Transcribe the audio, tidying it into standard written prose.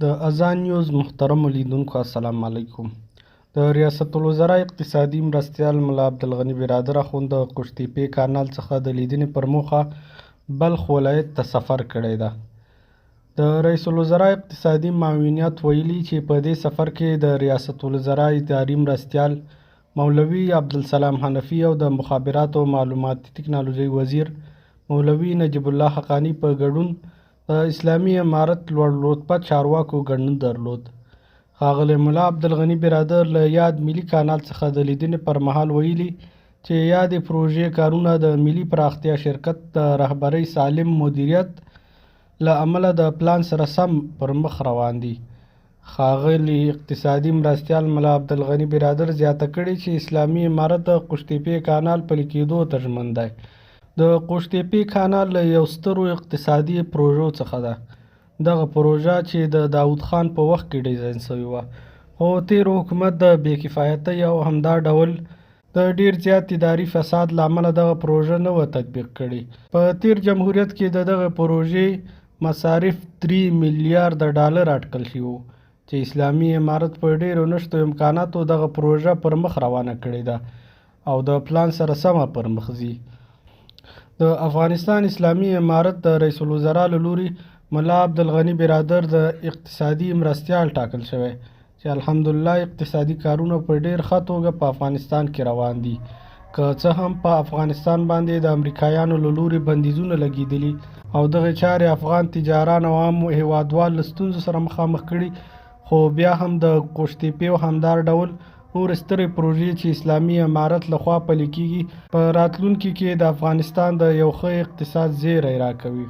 د اذان نیوز محترمو لیدونکو السلام علیکم. د ریاست الوزرا اقتصادي مرستیال ملا عبدالغني برادر اخوند د قوشتېپې کانال څخه د لیدنې پر موخه بلخ ولایت ته سفر کړی ده. د رئیس الوزرا اقتصادي معاونیت ویلي چې په دې سفر کې د ریاست الوزرا اداري مرستیال مولوي عبدالسلام حنفي او د مخابراتو او معلوماتي تکنالوژۍ وزیر مولوي نجیب الله حقاني په ګډون د اسلامي امارت لوړ رتبه چارواکو ګډون درلود. ښاغلی ملا عبدالغني برادر له یاد ملي کانال څخه د لیدنې پر مهال ویلي چې یادې پروژې کارونه د ملي پراختیا شرکت د رهبرۍ سالم مدیریت له امله د پلان سره سم پر مخ روان دي. ښاغلي اقتصادي مرستیال ملا عبدالغني برادر زیاته کړې چې اسلامي امارت د قوشتېپې کانال پلي کېدو ته ژمن دی. د قوشتېپې کانال له یو سترو اقتصادي پروژو څخه ده. دغه پروژه چې د داود خان په وخت کې ډیزاین شوې وه، خو تېر حکومت د بې کفایتۍ او همدا ډول د ډیر زیات اداري فساد له امله دغه پروژه نه وه تطبیق کړې. په تېر جمهوریت کې د دغه پروژې مصارف 3 میلیارده ډالر اټکل شوي وو چې اسلامي امارت په ډیرو نشتو امکاناتو دغه پروژه پر مخ روانه کړې ده او د پلان سره سمه پر مخ ځي. د افغانستان اسلامي امارت د رئیس الوزرا له لوري ملا عبدالغني برادر د اقتصادي مرستیال ټاکل شوی چې الحمدلله اقتصادي کارونه په ډیر ښه توګه په افغانستان کې روان دي. که څه هم په افغانستان باندې د امریکایانو له لوري بندیزونه لګېدلي او دغه چارې افغان تجاران او عام هیوادوال له ستونزو سره مخامخ کړي، خو بیا هم د قوشتېپې او همدار ډول نور سترې پروژې چې اسلامي امارت لخوا پلي کېږي په راتلونکي کې د افغانستان د یو ښه اقتصاد زیری راکوي.